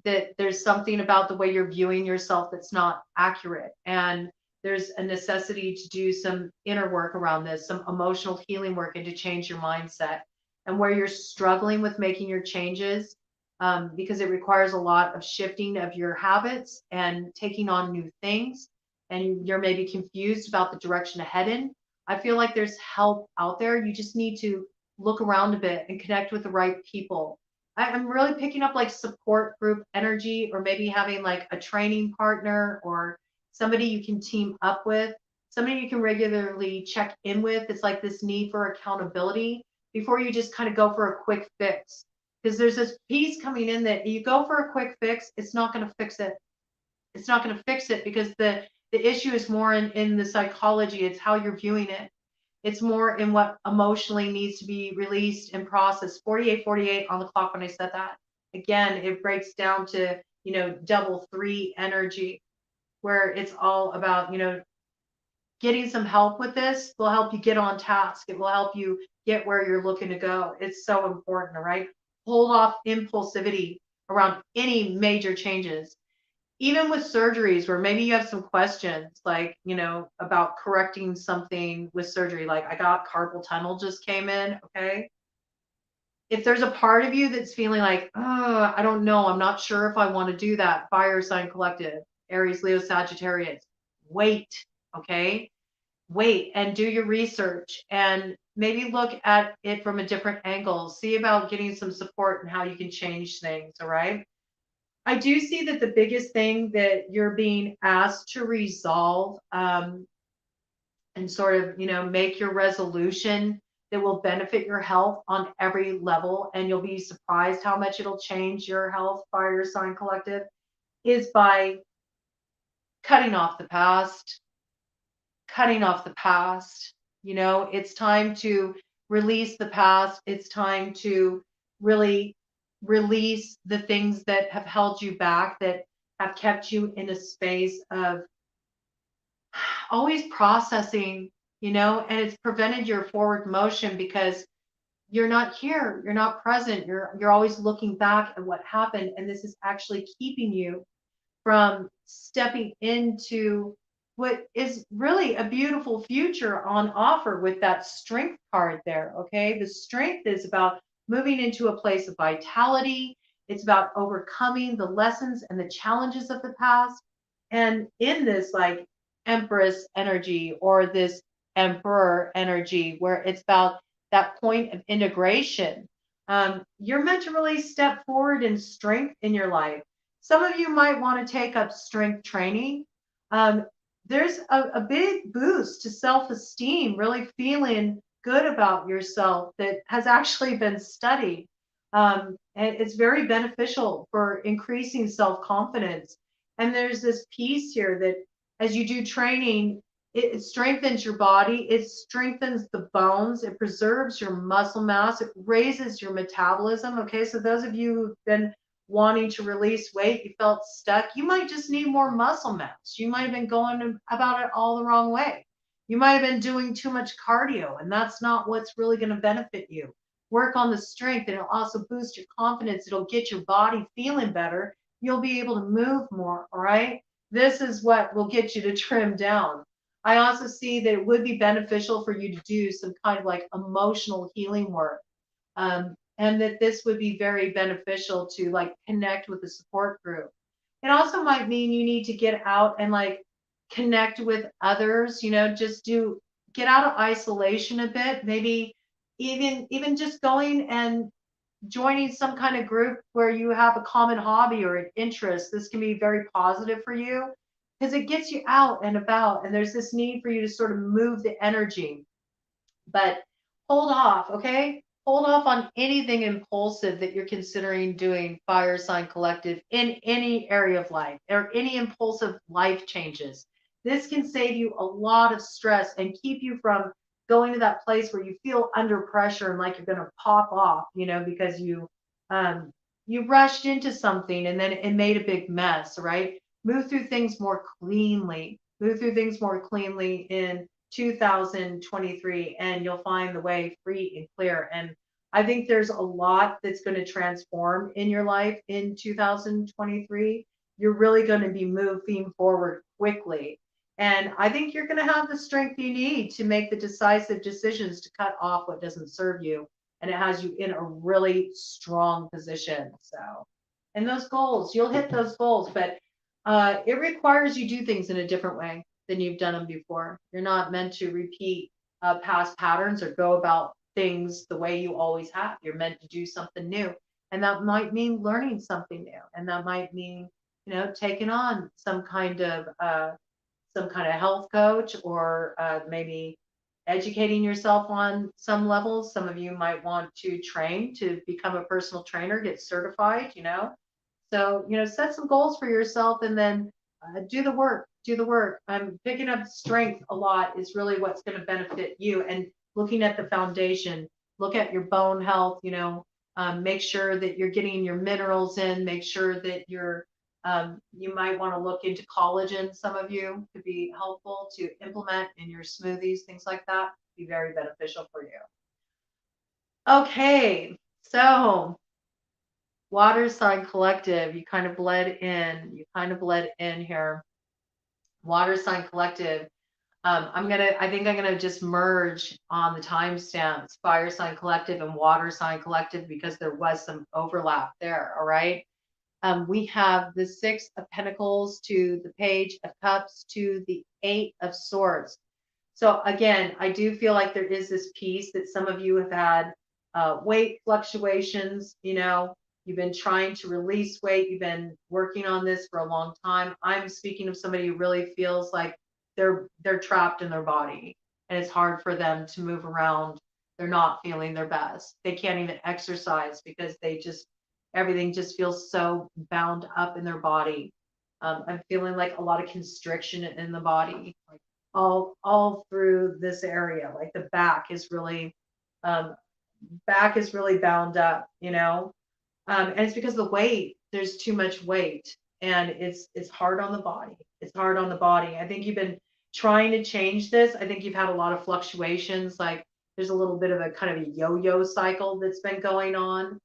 that there's something about the way you're viewing yourself that's not accurate. And there's a necessity to do some inner work around this, some emotional healing work, and to change your mindset. And where you're struggling with making your changes, because it requires a lot of shifting of your habits and taking on new things, and you're maybe confused about the direction to head in, I feel like there's help out there. You just need to look around a bit and connect with the right people. I'm really picking up like support group energy, or maybe having like a training partner or somebody you can team up with, somebody you can regularly check in with. It's like this need for accountability before you just kind of go for a quick fix. Because there's this piece coming in that you go for a quick fix, it's not going to fix it. It's not going to fix it because the issue is more in the psychology. It's how you're viewing it. It's more in what emotionally needs to be released and processed. 48:48 on the clock when I said that. Again, it breaks down to, you know, double 3 energy, where it's all about, you know, getting some help with this will help you get on task. It will help you get where you're looking to go. It's so important, right? Hold off impulsivity around any major changes. Even with surgeries where maybe you have some questions, like, you know, about correcting something with surgery, like I got carpal tunnel just came in, okay? If there's a part of you that's feeling like, oh, I don't know, I'm not sure if I want to do that, fire sign collective, Aries, Leo, Sagittarius, wait, okay? Wait and do your research and maybe look at it from a different angle. See about getting some support and how you can change things, all right? I do see that the biggest thing that you're being asked to resolve and sort of, you know, make your resolution that will benefit your health on every level, and you'll be surprised how much it'll change your health, fire sign collective, is by cutting off the past, cutting off the past, You know, it's time to release the past. It's time to really release the things that have held you back, that have kept you in a space of always processing, you know, and it's prevented your forward motion because you're not here, you're not present, you're always looking back at what happened, and this is actually keeping you from stepping into what is really a beautiful future on offer with that strength card there. Okay. The strength is about moving into a place of vitality. It's about overcoming the lessons and the challenges of the past. And in this, like, Empress energy or this Emperor energy, where it's about that point of integration, you're meant to really step forward in strength in your life. Some of you might want to take up strength training. Um, there's a big boost to self-esteem, really feeling good about yourself, that has actually been studied. And it's very beneficial for increasing self-confidence. And there's this piece here that as you do training, it strengthens your body, it strengthens the bones, it preserves your muscle mass, it raises your metabolism. Okay, so those of you who've been wanting to release weight, you felt stuck, you might just need more muscle mass. You might have been going about it all the wrong way. You might have been doing too much cardio, and that's not what's really going to benefit you. Work on the strength, and it'll also boost your confidence. It'll get your body feeling better. You'll be able to move more. All right. This is what will get you to trim down. I also see that it would be beneficial for you to do some kind of like emotional healing work. And that this would be very beneficial to like connect with the support group. It also might mean you need to get out and like connect with others, you know, just get out of isolation a bit, maybe even just going and joining some kind of group where you have a common hobby or an interest. This can be very positive for you because it gets you out and about, and there's this need for you to sort of move the energy. But hold off, okay? Hold off on anything impulsive that you're considering doing, Fire Sign Collective, in any area of life or any impulsive life changes. This can save you a lot of stress and keep you from going to that place where you feel under pressure and like you're going to pop off, you know, because you rushed into something and then it made a big mess, right? Move through things more cleanly. Move through things more cleanly in 2023, and you'll find the way free and clear. And I think there's a lot that's going to transform in your life in 2023. You're really going to be moving forward quickly. And I think you're going to have the strength you need to make the decisive decisions to cut off what doesn't serve you. And it has you in a really strong position. So, and those goals, you'll hit those goals, but it requires you do things in a different way than you've done them before. You're not meant to repeat past patterns or go about things the way you always have. You're meant to do something new. And that might mean learning something new. And that might mean, you know, taking on some kind of health coach, or maybe educating yourself on some levels. Some of you might want to train to become a personal trainer, get certified, you know. So, you know, set some goals for yourself and then do the work. Do the work. I'm picking up strength a lot is really what's going to benefit you. And looking at the foundation, look at your bone health, you know, make sure that you're getting your minerals in, make sure that you might want to look into collagen. Some of you could be helpful to implement in your smoothies, things like that. Be very beneficial for you. Okay, so Water Sign Collective, you kind of bled in. You kind of bled in here. Water Sign Collective. I think I'm gonna just merge on the timestamps, Fire Sign Collective and Water Sign Collective, because there was some overlap there. All right. We have the Six of Pentacles to the Page of Cups to the Eight of Swords. So again, I do feel like there is this piece that some of you have had weight fluctuations. You know, you've been trying to release weight. You've been working on this for a long time. I'm speaking of somebody who really feels like they're trapped in their body and it's hard for them to move around. They're not feeling their best. They can't even exercise because everything just feels so bound up in their body. I'm feeling like a lot of constriction in the body, like all through this area. Like the um, back is really bound up, you know. And it's because of the weight. There's too much weight, and it's hard on the body. It's hard on the body. I think you've been trying to change this. I think you've had a lot of fluctuations. Like there's a little bit of a kind of a yo-yo cycle that's been going on.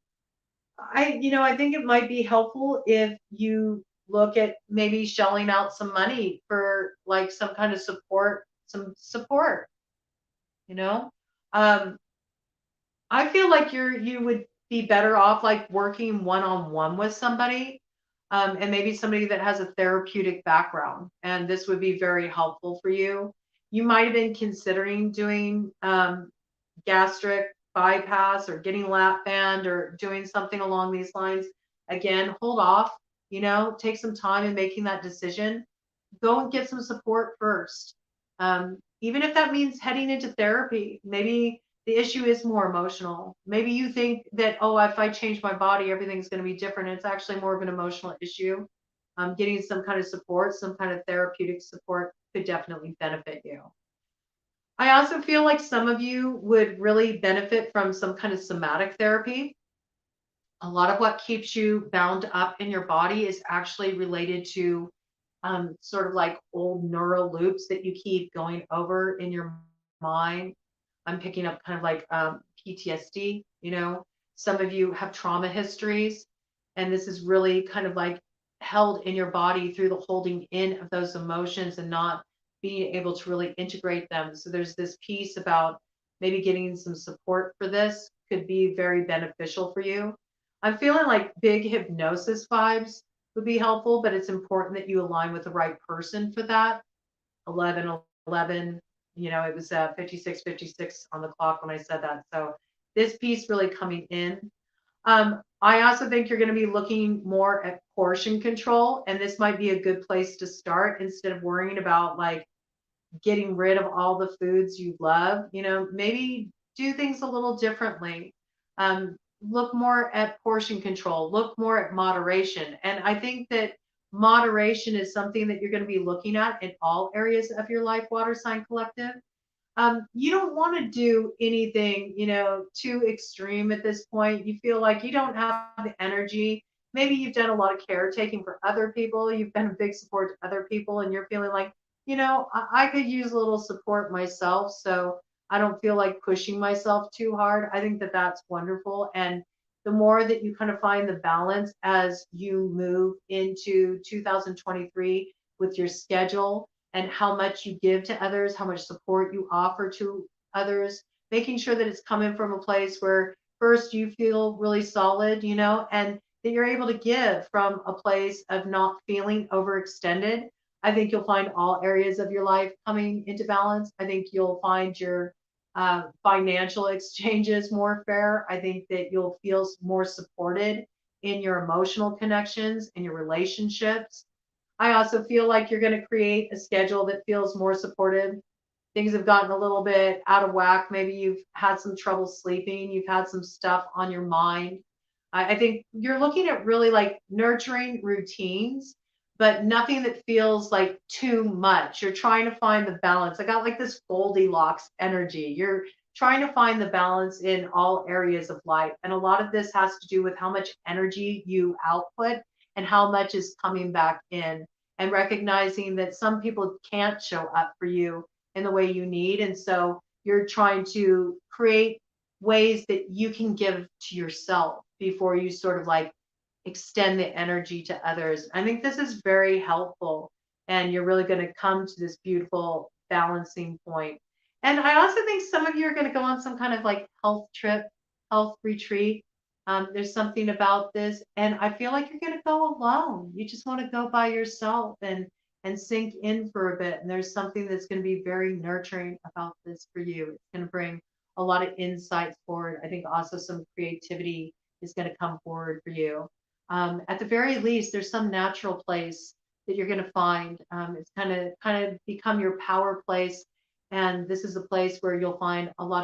I think it might be helpful if you look at maybe shelling out some money for like some kind of support, some support, you know? Um, I feel like you would be better off like working one-on-one with somebody, and maybe somebody that has a therapeutic background, and this would be very helpful for you. You might have been considering doing gastric bypass or getting lap band or doing something along these lines. Again, hold off, take some time in making that decision. Go and get some support first. Even if that means heading into therapy, maybe the issue is more emotional. Maybe you think that, oh, if I change my body, everything's going to be different. It's actually more of an emotional issue. Getting some kind of support, some kind of therapeutic support could definitely benefit you. I also feel like some of you would really benefit from some kind of somatic therapy. A lot of what keeps you bound up in your body is actually related to sort of like old neural loops that you keep going over in your mind. I'm picking up kind of like PTSD. Some of you have trauma histories, and this is really kind of like held in your body through the holding in of those emotions and not being able to really integrate them. So there's this piece about maybe getting some support for this could be very beneficial for you. I'm feeling like big hypnosis vibes would be helpful, but it's important that you align with the right person for that. 11:11, it was 56:56 on the clock when I said that. So this piece really coming in. I also think you're going to be looking more at portion control, and this might be a good place to start instead of worrying about like getting rid of all the foods you love. Maybe do things a little differently. Look more at portion control, look more at moderation. And I think that moderation is something that you're going to be looking at in all areas of your life, Water Sign Collective. You don't want to do anything, too extreme at this point. You feel like you don't have the energy. Maybe you've done a lot of caretaking for other people. You've been a big support to other people, and you're feeling like, I could use a little support myself. So I don't feel like pushing myself too hard. I think that that's wonderful. And the more that you kind of find the balance as you move into 2023 with your schedule and how much you give to others, how much support you offer to others, making sure that it's coming from a place where first you feel really solid, and that you're able to give from a place of not feeling overextended. I think you'll find all areas of your life coming into balance. I think you'll find your financial exchanges more fair. I think that you'll feel more supported in your emotional connections and your relationships. I also feel like you're going to create a schedule that feels more supportive. Things have gotten a little bit out of whack. Maybe you've had some trouble sleeping. You've had some stuff on your mind. I think you're looking at really like nurturing routines, but nothing that feels like too much. You're trying to find the balance. I got like this Goldilocks energy. You're trying to find the balance in all areas of life. And a lot of this has to do with how much energy you output and how much is coming back in, and recognizing that some people can't show up for you in the way you need. And so you're trying to create ways that you can give to yourself before you sort of like extend the energy to others. I think this is very helpful, and you're really going to come to this beautiful balancing point. And I also think some of you are going to go on some kind of like health trip, health retreat. There's something about this, and I feel like you're going to go alone. You just want to go by yourself and sink in for a bit. And there's something that's going to be very nurturing about this for you. It's going to bring a lot of insights forward. I think also some creativity is going to come forward for you. At the very least, there's some natural place that you're going to find. It's kind of become your power place, and this is a place where you'll find a lot of